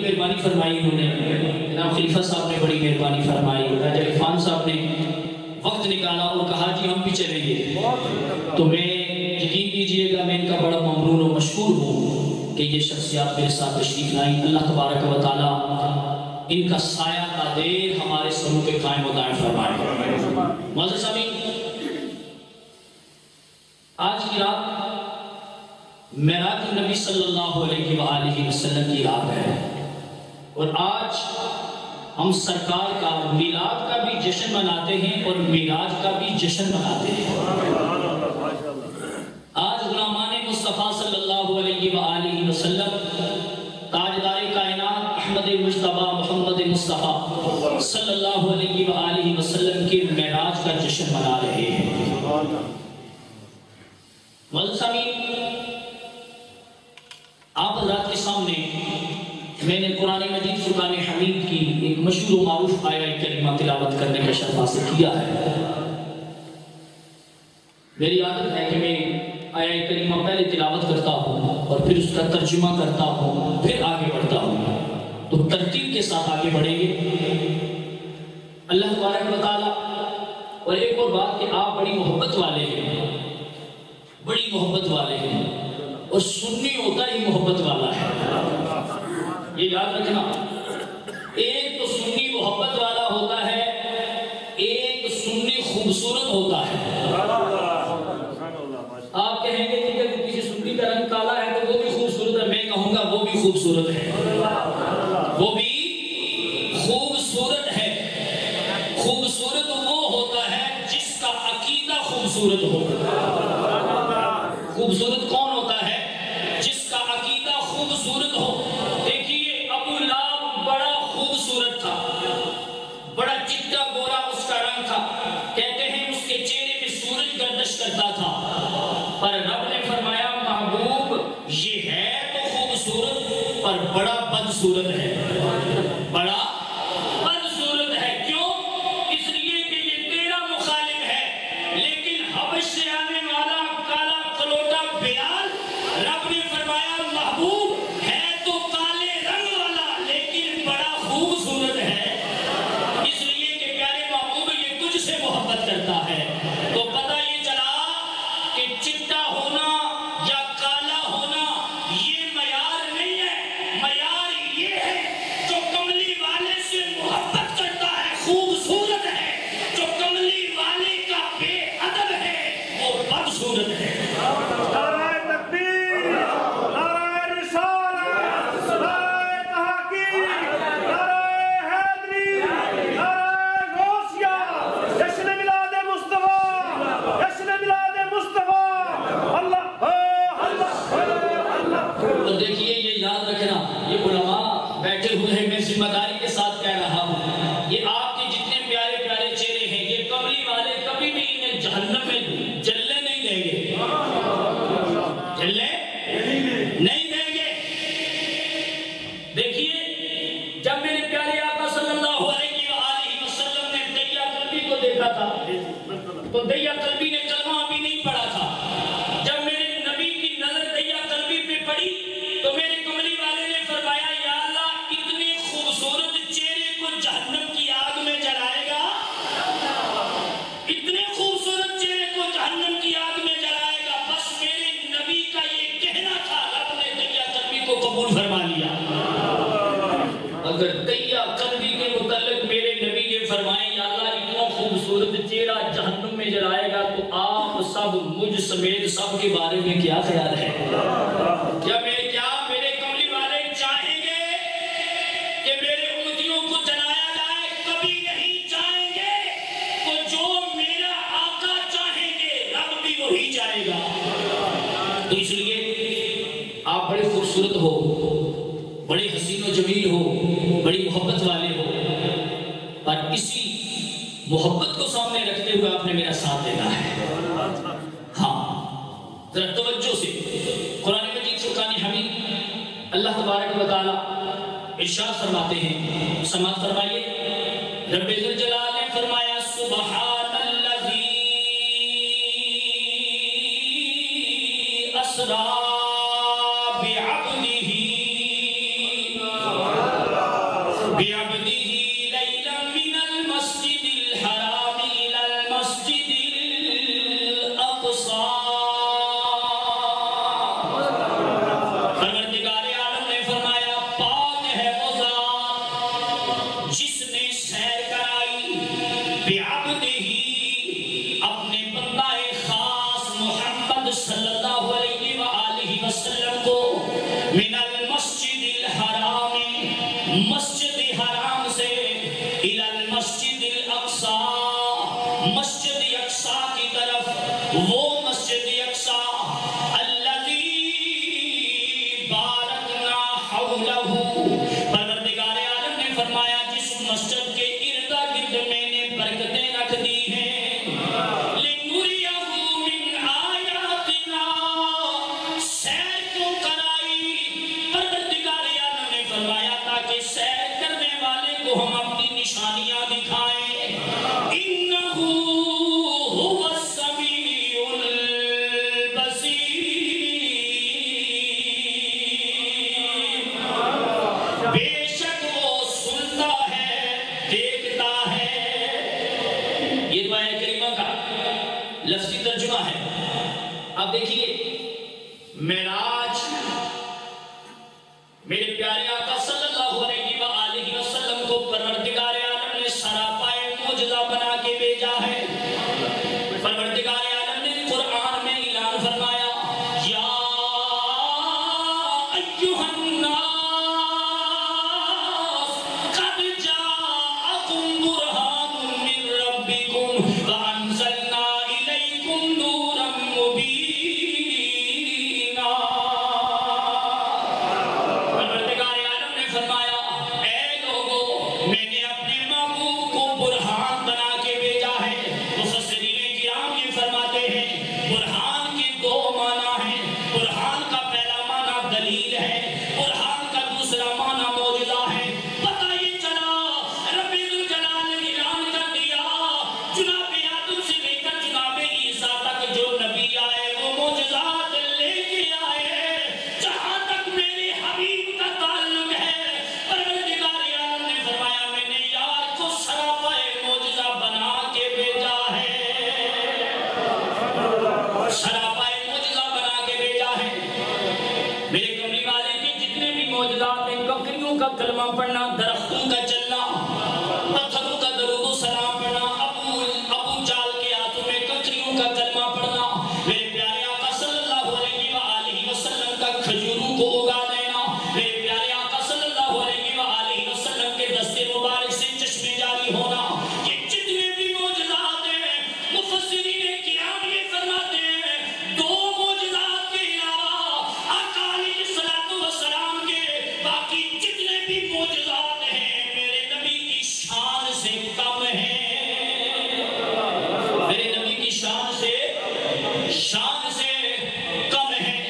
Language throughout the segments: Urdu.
مہربانی فرمائی انہوں نے، جناب خلیفہ صاحب نے بڑی مہربانی فرمائی، راجہ عرفان صاحب نے وقت نکالا اور کہا جی ہم بھی چلیں گے، تو میں یقین کیجئے گا میں ان کا بڑا ممنون و مشکور ہوں کہ یہ شخصیات میرے ساتھ تشریف لائیں۔ اللہ تبارک و تعالی ان کا سایہ کا دیر ہمارے سروں پہ قائم و دائم فرمائے۔ معزز سامعین، آج کی رات معراج النبی صلی اللہ علیہ وآلہ وسلم کی رات ہے، اور آج ہم سرکار کا میلاد کا بھی جشن مناتے ہیں اور معراج کا بھی جشن مناتے ہیں۔ آج غلامان مصطفیٰ صلی اللہ علیہ وآلہ وسلم تاجدار کائنات احمد مجتبی محمد مصطفیٰ صلی اللہ علیہ وآلہ وسلم کے معراج کا جشن منا رہے ہیں۔ معزز سامعین، آپ حضرات کے سامنے میں نے قرآن مجید فرقان حمید کی ایک مشہور و معروف آیہ کریمہ تلاوت کرنے کا شرف حاصل کیا ہے۔ میری عادت ہے کہ میں آیہ کریمہ پہلے تلاوت کرتا ہوں اور پھر اس کا ترجمہ کرتا ہوں، پھر آگے بڑھتا ہوں، تو ترتیب کے ساتھ آگے بڑھیں گے اللہ تبارک و تعالی۔ اور ایک اور بات کہ آپ بڑی محبت والے ہیں، بڑی محبت والے ہیں، اور سنی ہوتا ہی محبت والا ہے، یہ یاد رکھنا۔ ایک تو سنی محبت والا ہوتا ہے، ایک سنی خوبصورت ہوتا ہے۔ آپ کہیں گے کہ کسی سنی کا رنگ کالا ہے تو وہ بھی خوبصورت ہے، میں کہوں گا وہ بھی خوبصورت ہے، وہ بھی خوبصورت ہے۔ خوبصورت وہ ہوتا ہے جس کا عقیدہ خوبصورت ہو۔ خوبصورت کون ہوتا ہے؟ جس کا عقیدہ خوبصورت ہو۔ دیکھیے ابو لہب بڑا خوبصورت تھا، بڑا چٹا گورا اس کا رنگ تھا، کہتے ہیں اس کے چہرے میں سورج گردش کرتا تھا، پر رب نے فرمایا محبوب یہ ہے تو خوبصورت پر بڑا بدصورت ہے، بڑا بدصورت ہے۔ کیوں؟ اس لیے کہ یہ تیرا مخالف ہے، لیکن حبش سے آنے والا کالا کلوٹا بلال، رب نے فرمایا محبوب ہے تو کالے رنگ والا لیکن بڑا خوبصورت ہے، اس لیے کہ پیارے محبوب یہ تجھ سے محبت کرتا ہے۔ تو پتہ یہ چلا کہ چٹا ہونا یا کالا ہونا یہ معیار نہیں ہے، معیار یہ ہے جو کملی والے سے محبت کرتا ہے خوبصورت ہے، جو کملی والے کا بے ادب ہے وہ بدصورت ہے۔ نعرہ تکبیر، نعرہ رسالت، نعرہ تحقیق، نعرہ حیدری، نعرہ غوثیہ، جشن میلاد مصطفیٰ، جشن میلاد مصطفیٰ، اللہ اللہ اللہ۔ اور دیکھیے یہ یاد رکھنا، یہ علماء بیٹھے ہوئے ہیں، میں ذمہ داری کے ساتھ کہہ رہا ہوں، یہ آپ کے جتنے پیارے پیارے چہرے ہیں یہ کملی والے کبھی بھی انہیں جہنم میں جلنے نہیں دیں گے، جلنے نہیں دیں گے۔ دیکھیے جب میرے پیارے آقا صلی اللہ علیہ وآلہ وسلم نے دیا قلبی کو دیکھا تھا تو دیا قلبی نے کلمہ بھی نہیں پڑھا تھا۔ جب میرے نبی کی نظر دیا قلبی پہ پڑی تو میرے کملی والے نے فرمایا یا اللہ اتنے خوبصورت چہرے کو جہنم کی آگ میں جلائے گا، اتنے خوبصورت چہرے کو جہنم کی آگ میں جلائے گا۔ بس میرے نبی کا یہ کہنا تھا، رب نے دیا قلبی کو قبول فرما لیا۔ اگر دیا قلبی کے متعلق میرے نبی نے فرمائے یا اللہ اتنا خوبصورت چہرہ جہنم میں جلائے گا تو آپ سب مجھ سمیت سب کے بارے میں کیا خیال ہے؟ کیا میرے کملی والے چاہیں گے کہ میرے امتیوں کو جلایا جائے؟ کبھی نہیں چاہیں گے۔ تو جو میرا آقا چاہیں گے رب بھی وہی چاہے گا۔ تو اس لیے آپ بڑے خوبصورت ہو، بڑے حسین و جمیل ہو، بڑی محبت والے ہو، پر اسی محبت کو سامنے رکھتے ہوئے آپ نے میرا ساتھ دینا ہے۔ ہاں ذرا توجہ سے قرآن مجید فرقان حمید اللہ تبارک و تعالی ارشاد فرماتے ہیں، سماعت فرمائیے۔ رب ذوالجلال نے فرمایا سبحان الذی اسریٰ بعبدہ بعبده ليلا من المسجد الحرام إلى المسجد الأقصى پروردگار عالم نے فرمایا پاک ہے وہ ذات جس نے سیر کرائی بعبده اپنے بندہ خاص محمد صلی اللہ علیہ وآلہ وسلم کو من المسجد الحرام مسجد حرام سے الى المسجد الاقصى مسجد اقصی کی طرف وہ مسجد اقصی الذی بارکنا حولہ پروردگار عالم نے فرمایا جس مسجد کے ارد گرد میں نے برکتیں رکھ دی ہیں لنریہ من آیاتنا سیر کیوں کرائی پروردگار عالم نے فرمایا تاکہ سیر کرنے والے کو ہم اپنی نشانیاں دکھائیں انہو هو السمیع البصیر بے شک وہ سنتا ہے دیکھتا ہے یہ تو آیت کریمہ کا لفظی ترجمہ ہے اب دیکھیے معراج میرے پیارے آقا صلی اللہ علیہ وآلہ وسلم کو پروردگار عالم نے سراپائے معجزہ بنا کے بھیجا ہے پروردگار عالم نے قرآن میں اعلان فرمایا یا ایہا الناس قد جاءکم برہان من ربکم وانزلنا الیکم نورا مبینا پروردگار عالم نے فرمایا اے لوگو میں نے اپنے محبوب کو برہان بنا کے بھیجا ہے مفسرین کرام یہ فرماتے ہیں برہان کے دو معنی ہیں برہان کا پہلا معنی دلیل ہے برہان کا دوسرا معنی معجزہ ہے پتہ یہ چلا رب الجلال نے اعلان کر دیا جناب آدم سے لے کر جناب عیسیٰ تک جو نبی آئے وہ معجزات لے کے آئے جہاں تک میرے حبیب کا تعلق ہے پروردگار عالم نے فرمایا میں نے یار کو سراپائے معجزہ بنا کے بھیجا ہے سراپائے معجزہ بنا کے بھیجا ہے میرے کملی والے کے جتنے بھی معجزات ہیں بکریوں کا کلمہ پڑھنا درختوں کا چلنا پتھروں کا درود و سلام پڑھنا ابو جال کے ہاتھوں میں ککریوں کا کلمہ پڑھنا میرے پیارے آقا صلی اللہ علیہ وآلہ وسلم کا کھجوروں کو اگا دینا میرے پیارے آقا صلی اللہ علیہ وآلہ وسلم کے دست مبارک سے چشمے جاری ہونا یہ جتنے بھی معجزات ہیں مفسرین کرام یہ فرماتے ہیں دو معجزات کے علاوہ آقا علیہ الصلوۃ والسلام کے باقی جتنے بھی معجزات ہیں میرے نبی کی شان سے کم ہیں میرے نبی کی شان سے کم ہیں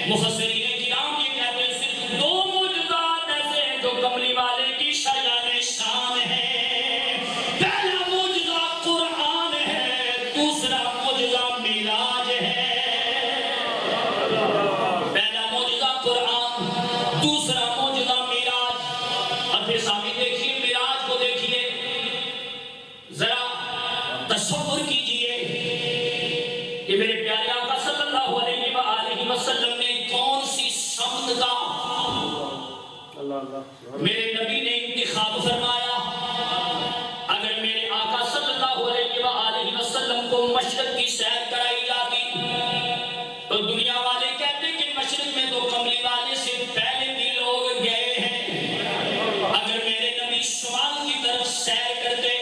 مفسرین کرام یہ کہتے ہیں صرف دو معجزات ایسے ہیں جو کملی والے کی شایان شان ہے پہلا معجزہ قرآن ہے دوسرا معجزہ معراج ہے پہلا معجزہ قرآن دوسرا معجزہ معراج اور پھر سامنے دیکھیے معراج کو دیکھیے ذرا تصور کیجئے کہ میرے پیارے آقا صلی اللہ علیہ وآلہ وسلم نے کون سی سمت کا میرے نبی نے انتخاب فرمایا اگر میرے آقا صلی اللہ علیہ وآلہ وسلم کو مشرق کی سیر کرائی جاتی تو دنیا والے کہتے کہ مشرق میں تو کملی والے سے پہلے بھی لوگ گئے ہیں اگر میرے نبی شمال کی طرف سیر کرتے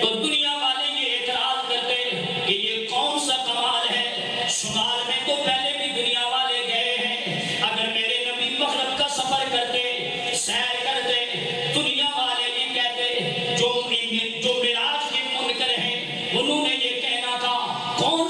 تو دنیا والے یہ اعتراض کرتے کہ یہ کون سا کمال ہے شمال میں تو پہلے بھی دنیا والے گئے ہیں اگر میرے نبی مغرب کا سفر کرتے سیر کرتے دنیا والے بھی کہتے جو معراج کے منکر ہیں انہوں نے یہ کہنا تھا کون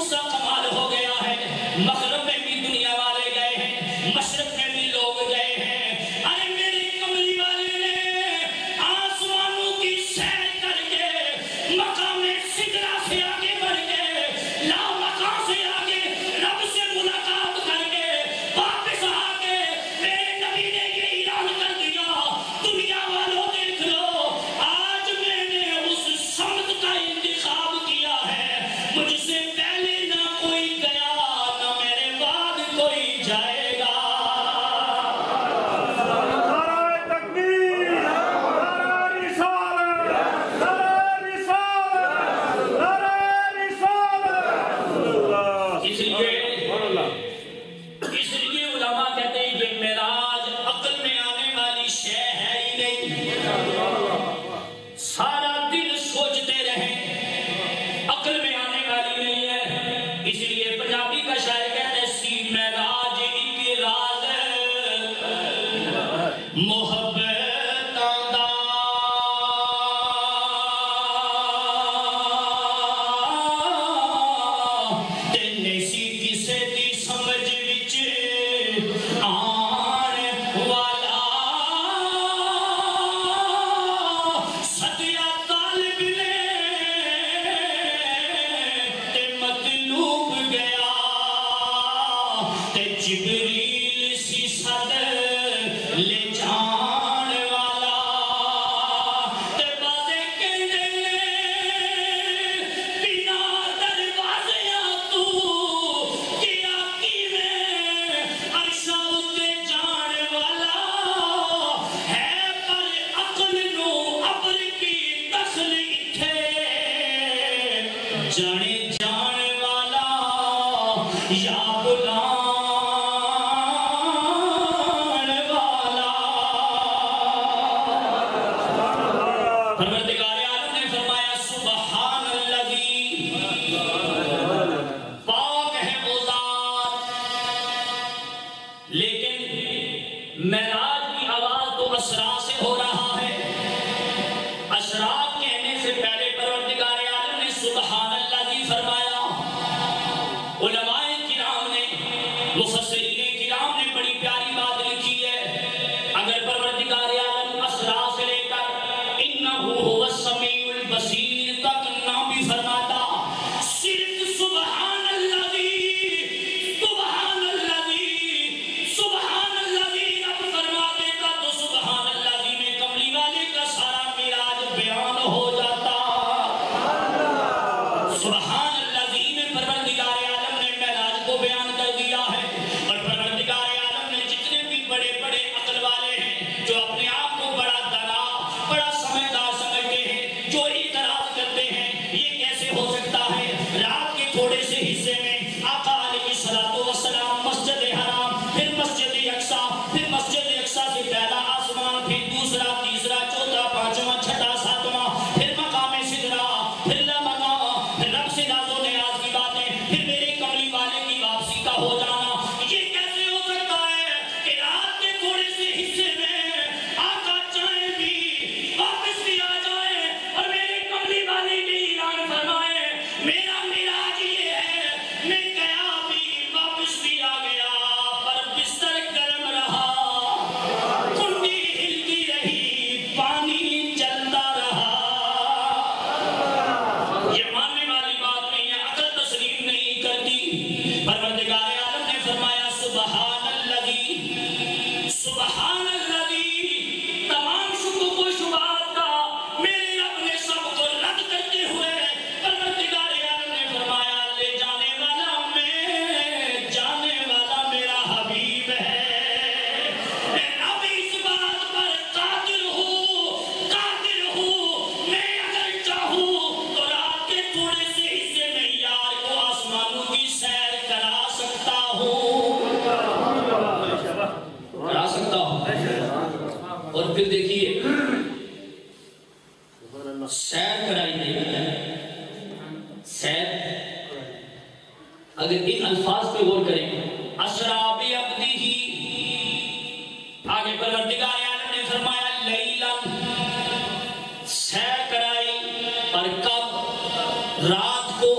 ہی نہیں، سارا دن سوچتے رہیں، عقل میں آنے والی نہیں ہے. اس لیے پنجابی کا شاعر کہتے ہیں سی معراج ایک راز محبت دا تے نہیں سی کسے دی سمجھ وچ آن والا. سدیا طالب نے تے مطلوب گیا تے جبریل سی سد لے جان والا. تے بازے کہندے نے بنا دروازیاں تو کیا کیویں عرشاں اُتے جان والا ہے. پر عقل نو ابر کی دخل اتھے جانے جان والا یا بلان والا. پروردگار عالم نے فرمایا سبحان الذی، پاک ہے وہ ذات. لیکن معراج کی آواز تو اسرا سے ہو رہا ہے. اسرا کہنے سے پہلے پروردگار عالم نے سبحان الذی فرمایا. علماء کرام نے، مفسرین کرام نے بڑی پیاری بات لکھی ہے. اگر پروردگار عالم اسرا سے لے کر انہو هو السمیع البصیر تک نہ بھی فرماتا، صرف سبحان الذی سبحان الذی سبحان الذی رب فرما دیتا تو سبحان الذی میں کملی والے کا سارا معراج بیان ہو جاتا. سبحان الذی میں پروردگار عالم نے معراج کو بیان کر دیا ہے. اور پروردگار عالم نے جتنے بھی بڑے بڑے عقل والے ہیں جو اپنے آپ کو بڑا دانا بڑا سمجھدار سمجھتے ہیں، جو اعتراض کرتے ہیں یہ کیسے ہو سکتا ہے رات کے تھوڑے سے حصے میں آقا علیہ الصلوۃ والسلام مسجد حرام، پھر مسجد اقصی، پھر مسجد اقصی سے پہلا آسمان، پھر دوسرا، تیسرا، چوتھا، پانچواں، چھٹا، ساتواں، پھر مقام سدرا، پھر لامقام، پھر رب سے ناز و نیاز کی باتیں، پھر میرے کملی والے کی واپسی کا ہو جانا. یہ کیسے ہو سکتا ہے کہ رات کے تھوڑے سے حصے میں آقا چاہیں بھی واپس بھی آ جائیں اور میرے کملی والے نے اعلان فرمائے میرا معراج یہ ہے میں گیا بھی واپس بھی آ گیا پر بستر گرم رہا، کنڈی ہلتی رہی، پانی چلتا رہا. یہ ماننے والی بات نہیں ہے، عقل تسلیم نہیں کرتی. پروردگار عالم نے فرمایا سبحان الذی سبحان الذی، تمام شکوک و شبہات کا میرے رب نے سب کو رد کرتے ہوئے پروردگار عالم نے فرمایا لے جانے والا میں، جانے والا میرا حبیب ہے. میں رب اس بات پر قادر ہوں میں اگر چاہوں تو رات کے تھوڑے سے حصے میں یار کو آسمانوں کی سیر کرا سکتا ہوں، کرا سکتا ہوں. اور پھر دیکھیے سیر کرائی نہیں، سیر اگر ان الفاظ پہ غور کریں اسرا بعبدہ، آگے پروردگار عالم نے فرمایا لیلاً، سیر کرائی. اور کب؟ رات کو.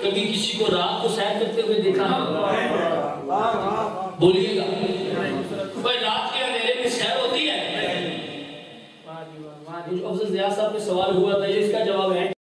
کبھی کسی کو رات کو سیر کرتے ہوئے دیکھا بولیے گا بھائی رات کے اندھیرے میں سیر ہوتی ہے؟ افضل ضیاء صاحب نے سوال ہوا تھا، اس کا جواب ہے